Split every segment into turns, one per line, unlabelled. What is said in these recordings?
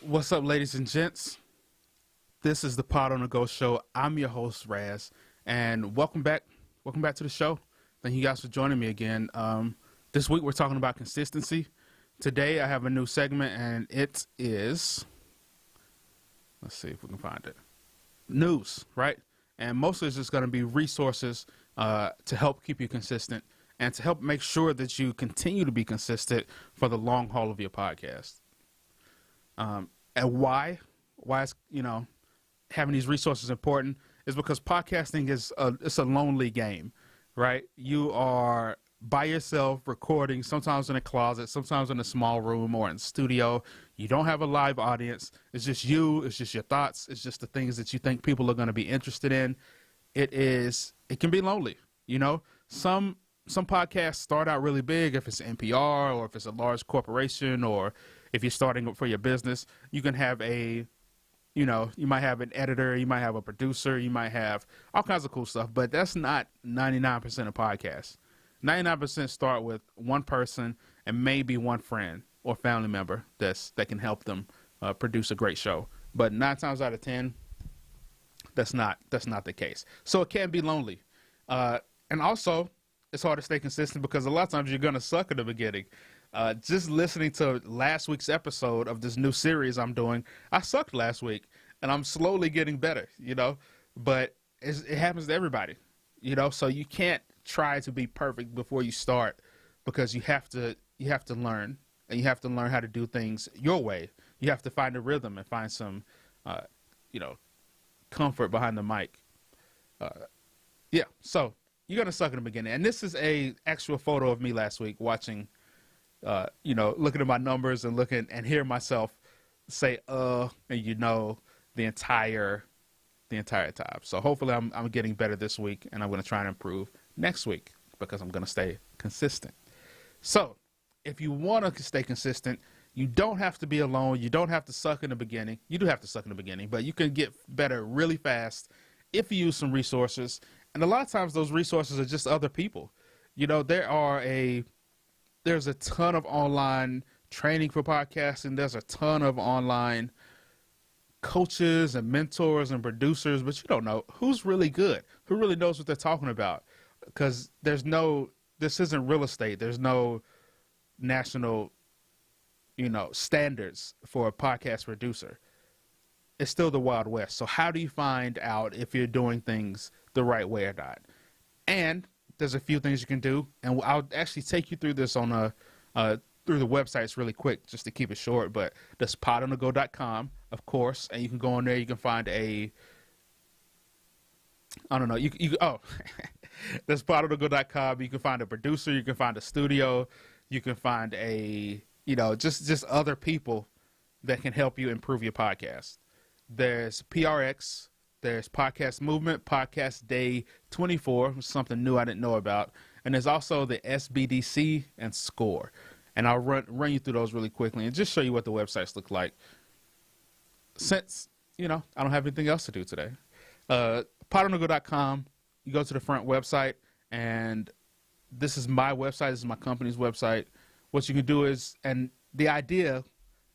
What's up, ladies and gents? This is the Pod on the Go show. I'm your host, Raz, and welcome back. Welcome back to the show. Thank you guys for joining me again. This week we're talking about consistency. Today I have a new segment, and it is, let's see if we can find it, news, right? And mostly it's just going to be resources to help keep you consistent and to help make sure that you continue to be consistent for the long haul of your podcast. And why is, having these resources important is because podcasting is it's a lonely game, right? You are by yourself recording, sometimes in a closet, sometimes in a small room or in studio. You don't have a live audience. It's just you. It's just your thoughts. It's just the things that you think people are going to be interested in. It can be lonely. Some podcasts start out really big if it's NPR or if it's a large corporation or if you're starting for your business. You can have you might have an editor, you might have a producer, you might have all kinds of cool stuff, but that's not 99% of podcasts. 99% start with one person and maybe one friend or family member that can help them produce a great show. But 9 times out of 10, that's not the case. So it can be lonely. And also, it's hard to stay consistent because a lot of times you're going to suck in the beginning. Just listening to last week's episode of this new series I'm doing, I sucked last week, and I'm slowly getting better, but it happens to everybody, so you can't try to be perfect before you start because you have to learn, and you have to learn how to do things your way. You have to find a rhythm and find some, comfort behind the mic. So you're going to suck in the beginning. And this is a actual photo of me last week watching, looking at my numbers and looking and hear myself say, and the entire time. So hopefully I'm getting better this week, and I'm going to try and improve next week because I'm going to stay consistent. So if you want to stay consistent, you don't have to be alone. You don't have to suck in the beginning. You do have to suck in the beginning, but you can get better really fast if you use some resources. And a lot of times those resources are just other people. There's a ton of online training for podcasting. There's a ton of online coaches and mentors and producers, but you don't know who's really good, who really knows what they're talking about, because this isn't real estate. There's no national, standards for a podcast producer. It's still the Wild West. So how do you find out if you're doing things the right way or not? And there's a few things you can do, and I'll actually take you through this on through the websites really quick, just to keep it short. But that's podonthego.com, of course, and you can go on there. You can find that's podonthego.com. You can find a producer. You can find a studio. You can find just other people that can help you improve your podcast. There's PRX. There's Podcast Movement, Podcast Day 24, something new I didn't know about. And there's also the SBDC and Score. And I'll run you through those really quickly and just show you what the websites look like. Since, I don't have anything else to do today. podonthego.com, you go to the front website, and this is my website. This is my company's website. What you can do is, and the idea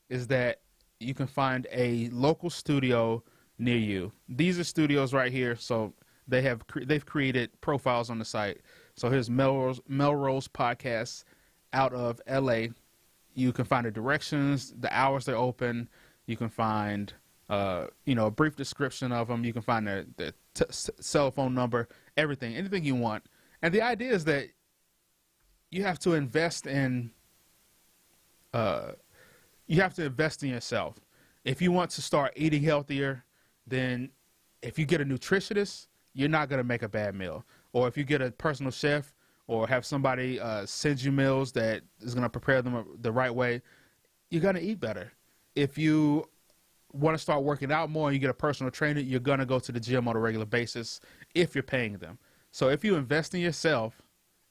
is that you can find a local studio near you. These are studios right here, so they've created profiles on the site. So here's Melrose Podcasts out of LA. You can find the directions, the hours they're open. You can find a brief description of them. You can find their cell phone number, anything you want. And the idea is that you have to invest in yourself. If you want to start eating healthier, then if you get a nutritionist, you're not going to make a bad meal. Or if you get a personal chef or have somebody send you meals that is going to prepare them the right way, you're going to eat better. If you want to start working out more and you get a personal trainer, you're going to go to the gym on a regular basis if you're paying them. So if you invest in yourself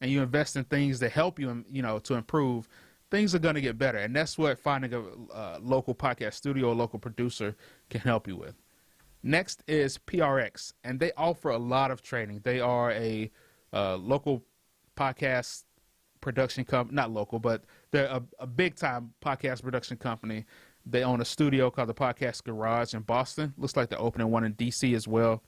and you invest in things that help you, to improve, things are going to get better. And that's what finding a local podcast studio or local producer can help you with. Next is PRX, and they offer a lot of training. They are a local podcast production company, not local, but they're a big-time podcast production company They own a studio called the Podcast Garage in Boston. Looks like they're opening one in DC as well.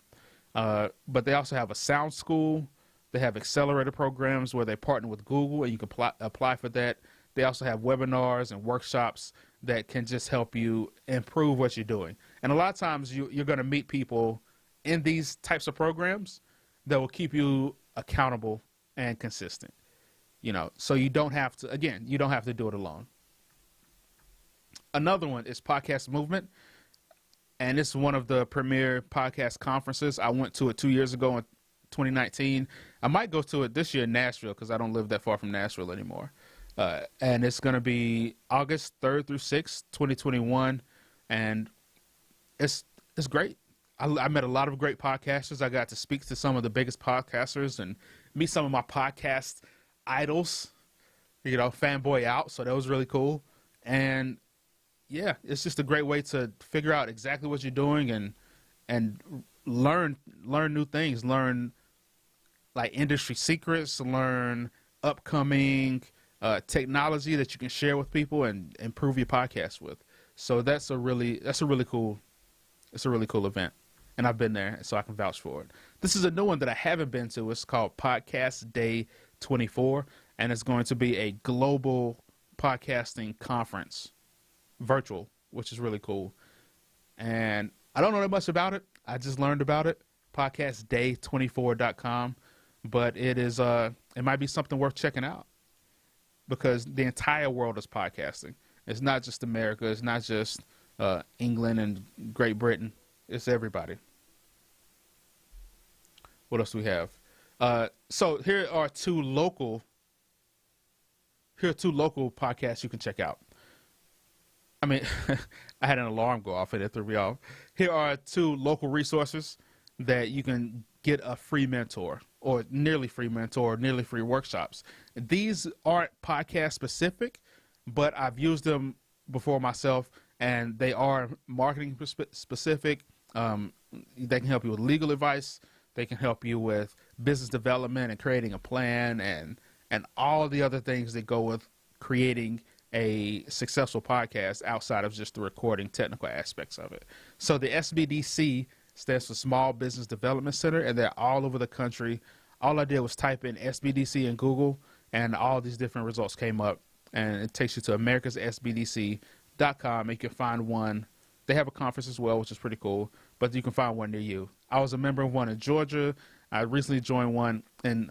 But they also have a sound school. They have accelerator programs where they partner with Google, and you can apply for that. They also have webinars and workshops that can just help you improve what you're doing. And a lot of times you're going to meet people in these types of programs that will keep you accountable and consistent. So you don't have to, again, you don't have to do it alone. Another one is Podcast Movement, and it's one of the premier podcast conferences. I went to it 2 years ago in 2019. I might go to it this year in Nashville because I don't live that far from Nashville anymore. And it's going to be August 3rd through 6th, 2021, and it's great. I met a lot of great podcasters. I got to speak to some of the biggest podcasters and meet some of my podcast idols, fanboy out. So that was really cool. And yeah, it's just a great way to figure out exactly what you're doing and learn new things, learn like industry secrets, learn upcoming technology that you can share with people and improve your podcast with. So that's a really cool event. And I've been there, so I can vouch for it. This is a new one that I haven't been to. It's called Podcast Day 24, and it's going to be a global podcasting conference, virtual, which is really cool. And I don't know that much about it. I just learned about it, podcastday24.com. But it is it might be something worth checking out because the entire world is podcasting. It's not just America. It's not just England and Great Britain. It's everybody. What else do we have? So here are two local podcasts you can check out. I mean, I had an alarm go off and it threw me off. Here are two local resources that you can get a free mentor or nearly free workshops. These aren't podcast specific, but I've used them before myself, and they are marketing specific. They can help you with legal advice. They can help you with business development and creating a plan and all the other things that go with creating a successful podcast outside of just the recording technical aspects of it. So the SBDC stands for Small Business Development Center, and they're all over the country. All I did was type in SBDC in Google, and all these different results came up, and it takes you to americassbdc.com. You can find one. They have a conference as well, which is pretty cool, but you can find one near you. I was a member of one in Georgia. I recently joined one in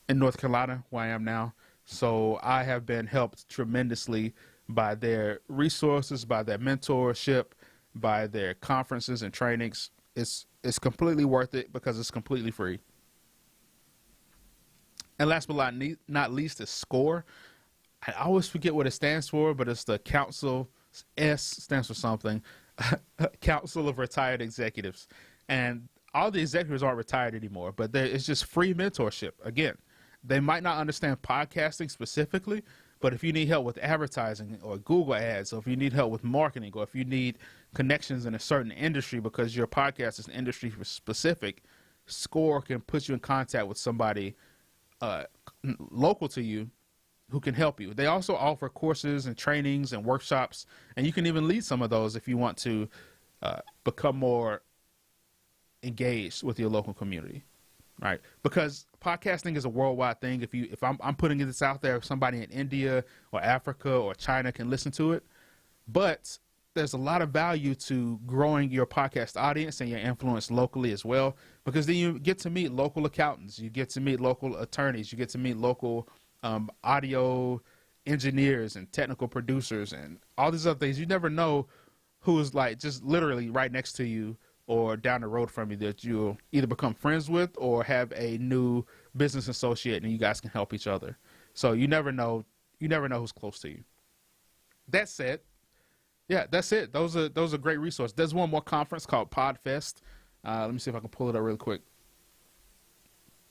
North Carolina, where I am now. So I have been helped tremendously by their resources, by their mentorship, by their conferences and trainings. It's completely worth it because it's completely free. And last but not least is SCORE. I always forget what it stands for, but it's the Council, S stands for something, Council of Retired Executives. And all the executives aren't retired anymore, but it's just free mentorship. Again, they might not understand podcasting specifically, but if you need help with advertising or Google ads, or if you need help with marketing, or if you need connections in a certain industry because your podcast is industry specific, SCORE can put you in contact with somebody local to you who can help you. They also offer courses and trainings and workshops, and you can even lead some of those if you want to become more engaged with your local community, right? Because podcasting is a worldwide thing. If I'm putting this out there, if somebody in India or Africa or China can listen to it, but there's a lot of value to growing your podcast audience and your influence locally as well, because then you get to meet local accountants, you get to meet local attorneys, you get to meet local audio engineers and technical producers and all these other things. You never know who is like just literally right next to you or down the road from you that you'll either become friends with or have a new business associate and you guys can help each other. So you never know who's close to you. That said, yeah, that's it. Those are great resources. There's one more conference called PodFest. Let me see if I can pull it up real quick.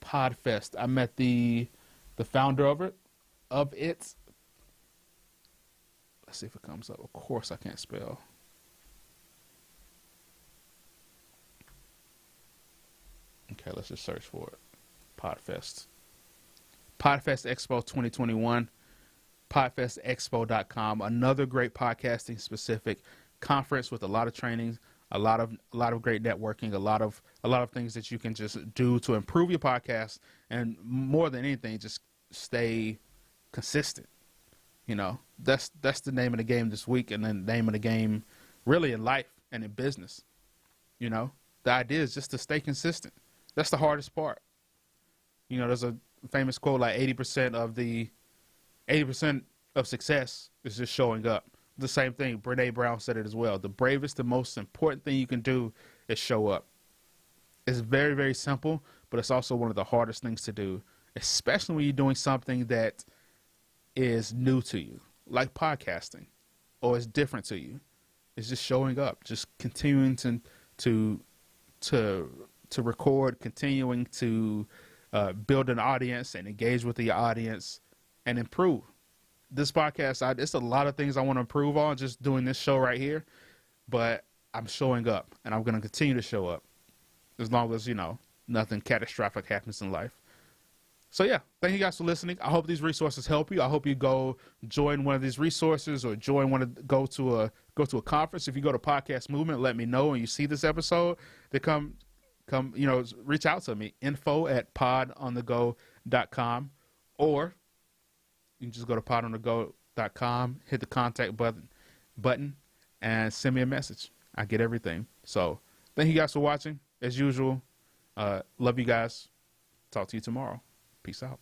PodFest. I met the founder of it. Let's see if it comes up. Of course I can't spell. Okay, let's just search for it. PodFest. PodFest Expo 2021. podfestexpo.com, another great podcasting specific conference with a lot of trainings, a lot of great networking, a lot of things that you can just do to improve your podcast, and more than anything, just stay consistent. That's the name of the game this week, and then the name of the game really in life and in business. The idea is just to stay consistent. That's the hardest part. There's a famous quote like 80% of success is just showing up. The same thing, Brene Brown said it as well. The bravest, the most important thing you can do is show up. It's very, very simple, but it's also one of the hardest things to do, especially when you're doing something that is new to you, like podcasting, or is different to you. It's just showing up, just continuing to record, continuing to build an audience and engage with the audience and improve. This podcast, it's a lot of things I want to improve on just doing this show right here, but I'm showing up, and I'm going to continue to show up as long as, nothing catastrophic happens in life. So yeah, thank you guys for listening. I hope these resources help you. I hope you go join one of these resources or go to a conference. If you go to Podcast Movement, let me know when you see this episode. They come, reach out to me, info@podonthego.com, or you can just go to podonthego.com, hit the contact button, and send me a message. I get everything. So thank you guys for watching. As usual, love you guys. Talk to you tomorrow. Peace out.